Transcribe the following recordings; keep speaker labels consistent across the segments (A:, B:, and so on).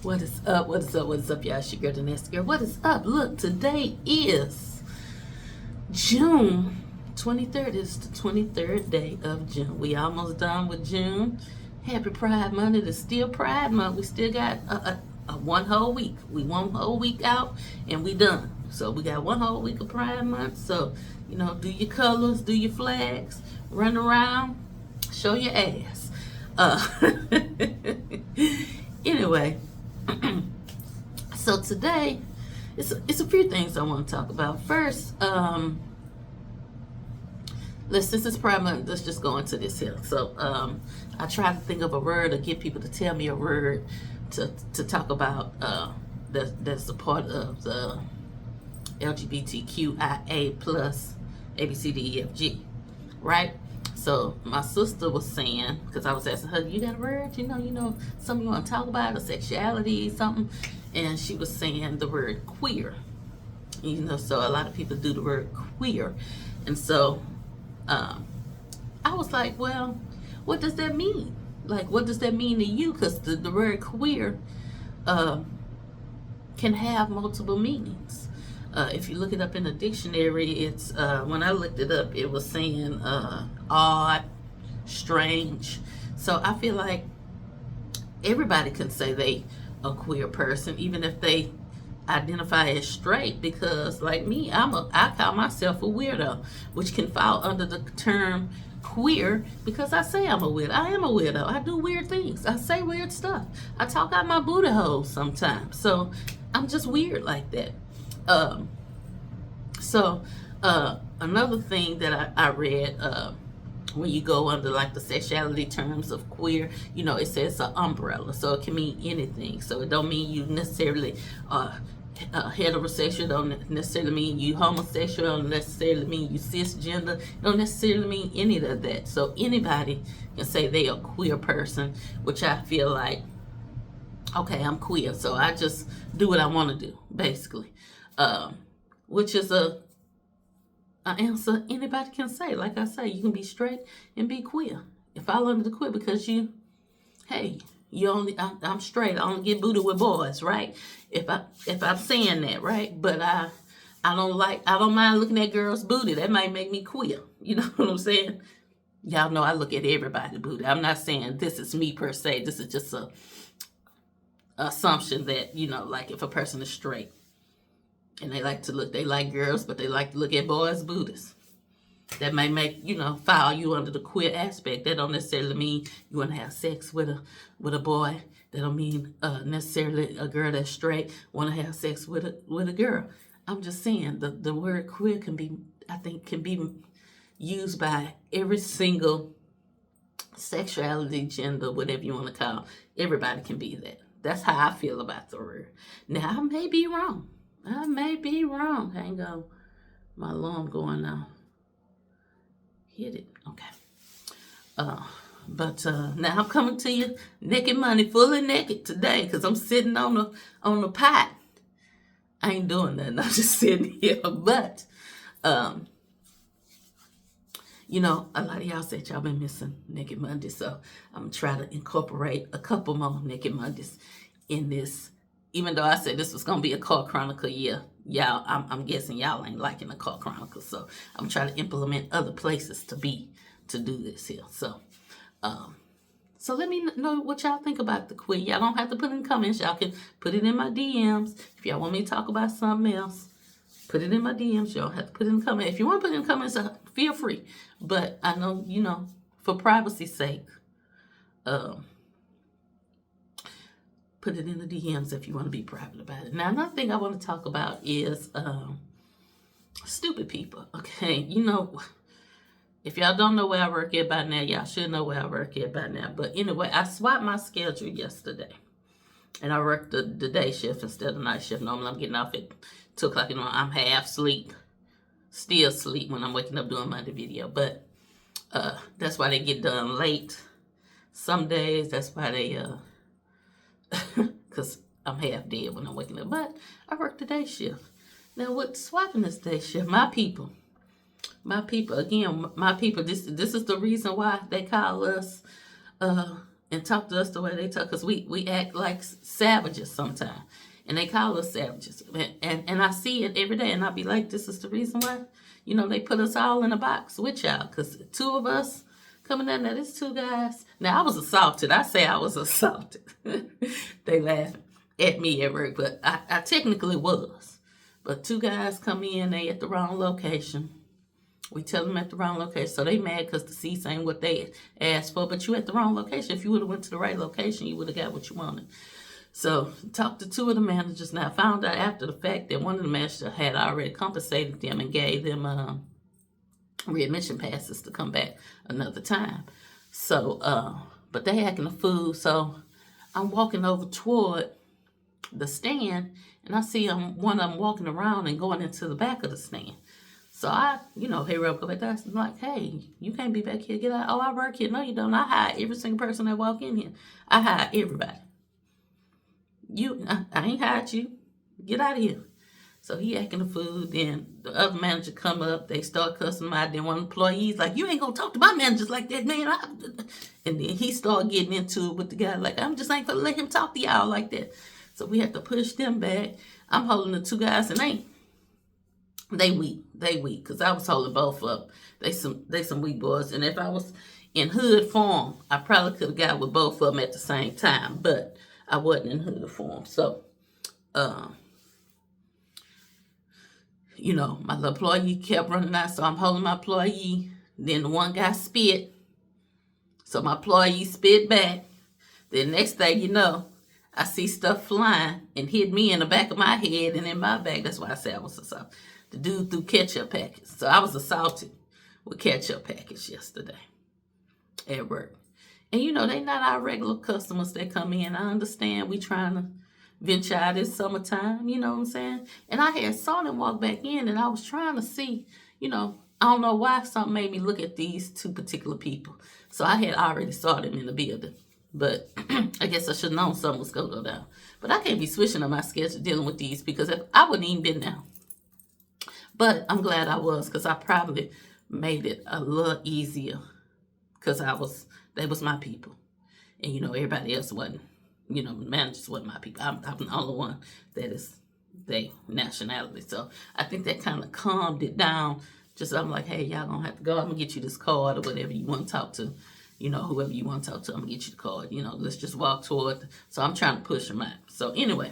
A: What is up? What is up? What is up, y'all? It's your girl, the Nastie girl. What is up? Look, today is June 23rd. It's the 23rd day of June. We almost done with June. Happy Pride Month. It is still Pride Month. We still got a one whole week. We one whole week out and we done. So we got one whole week of Pride Month. So, do your colors, do your flags, run around, show your ass. Anyway. So today, it's a few things I want to talk about. First, since it's Pride Month, let's just go into this here. So, I try to think of a word or get people to tell me a word to talk about that's a part of the LGBTQIA plus ABCDEFG, right? So my sister was saying, because I was asking her, you got a word? Something you want to talk about, or sexuality, something? And she was saying the word queer. So a lot of people do the word queer. And so I was like, well, what does that mean? Like, what does that mean to you? Because the word queer can have multiple meanings. If you look it up in the dictionary, it's when I looked it up, it was saying odd, strange. So I feel like everybody can say they a queer person, even if they identify as straight. Because like me, I call myself a weirdo, which can fall under the term queer because I say I'm a weirdo. I am a weirdo. I do weird things. I say weird stuff. I talk out my booty hole sometimes. So I'm just weird like that. Another thing that I read, when you go under like the sexuality terms of queer, it says an umbrella, so it can mean anything. So it don't mean you necessarily heterosexual, don't necessarily mean you homosexual, don't necessarily mean you cisgender, don't necessarily mean any of that. So anybody can say they are a queer person, which I feel like, okay, I'm queer, so I just do what I want to do, basically. Which is an answer anybody can say. Like I say, you can be straight and be queer. If I learn to queer because I'm straight. I only get booty with boys, right? If I'm saying that, right? But I don't mind looking at girls' booty. That might make me queer. You know what I'm saying? Y'all know I look at everybody's booty. I'm not saying this is me per se. This is just a assumption that, like if a person is straight and they like girls, but they like to look at boys' booties. That may make, file you under the queer aspect. That don't necessarily mean you want to have sex with a boy. That don't mean necessarily a girl that's straight want to have sex with a girl. I'm just saying the word queer can be used by every single sexuality, gender, whatever you want to call. Everybody can be that. That's how I feel about the word. Now, I may be wrong. Hang on. My alarm going off. Hit it. Okay. But now I'm coming to you naked money, fully naked today, because I'm sitting on the pot. I ain't doing nothing. I'm just sitting here. But, a lot of y'all said y'all been missing Naked Mondays, so I'm trying to incorporate a couple more Naked Mondays in this. Even though I said this was gonna be a car chronicle, y'all, I'm guessing y'all ain't liking the car chronicle, so I'm trying to implement other places to do this here. So let me know what y'all think about the queer. Y'all don't have to put in comments. Y'all can put it in my DMs if y'all want me to talk about something else. Put it in my DMs. Y'all have to put it in comments. If you want to put it in comments, feel free. But I know, for privacy's sake, put it in the DMs if you want to be private about it. Now, another thing I want to talk about is stupid people. Okay, if y'all don't know where I work at by now, y'all should know where I work at by now. But anyway, I swapped my schedule yesterday. And I worked the day shift instead of night shift. Normally I'm getting off at 2 o'clock in the morning. I'm half asleep. Still asleep when I'm waking up doing my video. But that's why they get done late. Some days, that's why they... because I'm half dead when I'm waking up. But I work the day shift. Now, with swapping this day shift, my people, this is the reason why they call us and talk to us the way they talk, because we act like savages sometimes. And they call us savages. And I see it every day, and I be like, this is the reason why, they put us all in a box with y'all, because 2 of us coming in there, there's 2 guys. Now, I was assaulted. I say I was assaulted. They laughing at me at work, but I technically was. But 2 guys come in, they at the wrong location. We tell them at the wrong location. So they mad because the seats ain't what they asked for, but you at the wrong location. If you would have went to the right location, you would have got what you wanted. So talked to 2 of the managers. Now, I found out after the fact that one of the managers had already compensated them and gave them readmission passes to come back another time. So, but they acting a fool. So I'm walking over toward the stand, and I see one of them walking around and going into the back of the stand. So I, hurry up, go back there. I'm like, hey, you can't be back here. Get out. Oh, I work here. No, you don't. I hire every single person that walk in here. I hire everybody. I ain't hired you. Get out of here. So he acting a fool. Then the other manager come up. They start cussing him out. Then one employee's like, you ain't going to talk to my managers like that, man. And then he started getting into it with the guy. Like, I'm just ain't going to let him talk to y'all like that. So we had to push them back. I'm holding the 2 guys, and they weak. Because I was holding both up. They some weak boys. And if I was in hood form, I probably could have got with both of them at the same time. But I wasn't in hood form. So, my little employee kept running out. So I'm holding my employee. Then the one guy spit. So my employee spit back. Then next thing you know, I see stuff flying and hit me in the back of my head and in my back. That's why I said I was assaulted. The dude threw ketchup packets. So I was assaulted with ketchup packets yesterday at work. And they not our regular customers that come in. I understand we trying to venture out this summertime, you know what I'm saying? And I had saw them walk back in, and I was trying to see, I don't know why something made me look at these 2 particular people. So I had already saw them in the building. But I guess I should have known something was going to go down. But I can't be switching on my schedule dealing with these, because if I wouldn't even been there. But I'm glad I was, because I probably made it a little easier, because they was my people. And, everybody else wasn't. The managers wasn't my people. I'm the only one that is their nationality. So I think that kind of calmed it down. Just I'm like, hey, y'all gonna have to go. I'm gonna get you this card or whatever you want to talk to. Whoever you want to talk to, I'm gonna get you the card. Let's just walk toward. So I'm trying to push them out. So anyway,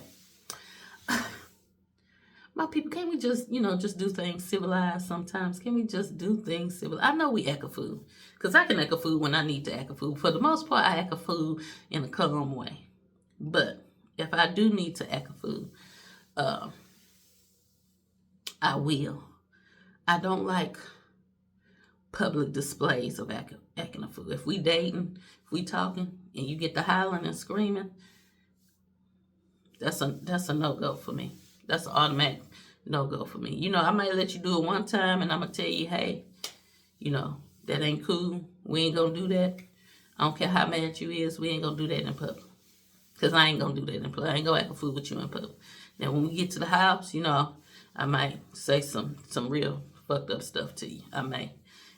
A: my people, can we just, just do things civilized sometimes? Can we just do things civilized? I know we act a fool, because I can act a fool when I need to act a fool. For the most part, I act a fool in a calm way. But if I do need to act a fool, I will. I don't like public displays of acting a fool. If we dating, if we talking, and you get the hollering and screaming, that's a no-go for me. That's an automatic no-go for me. I might let you do it one time, and I'm going to tell you, hey, that ain't cool. We ain't going to do that. I don't care how mad you is. We ain't going to do that in public. Because I ain't going to do that in public. I ain't going to act a fool with you in public. Now, when we get to the house, I might say some real fucked up stuff to you. I may.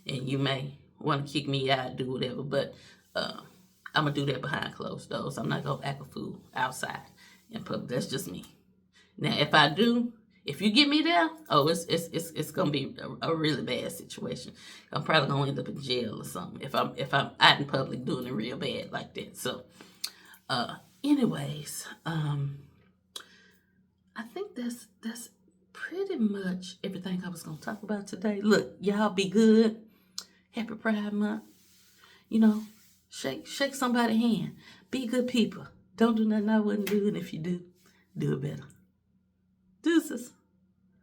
A: And you may want to kick me out, do whatever. But I'm going to do that behind closed doors. I'm not going to act a fool outside in public. That's just me. Now, if I do, if you get me there, it's going to be a really bad situation. I'm probably going to end up in jail or something if I'm out in public doing it real bad like that. So, anyways, I think that's pretty much everything I was going to talk about today. Look, y'all be good. Happy Pride Month. Shake somebody's hand. Be good people. Don't do nothing I wouldn't do, and if you do, do it better. Deuces.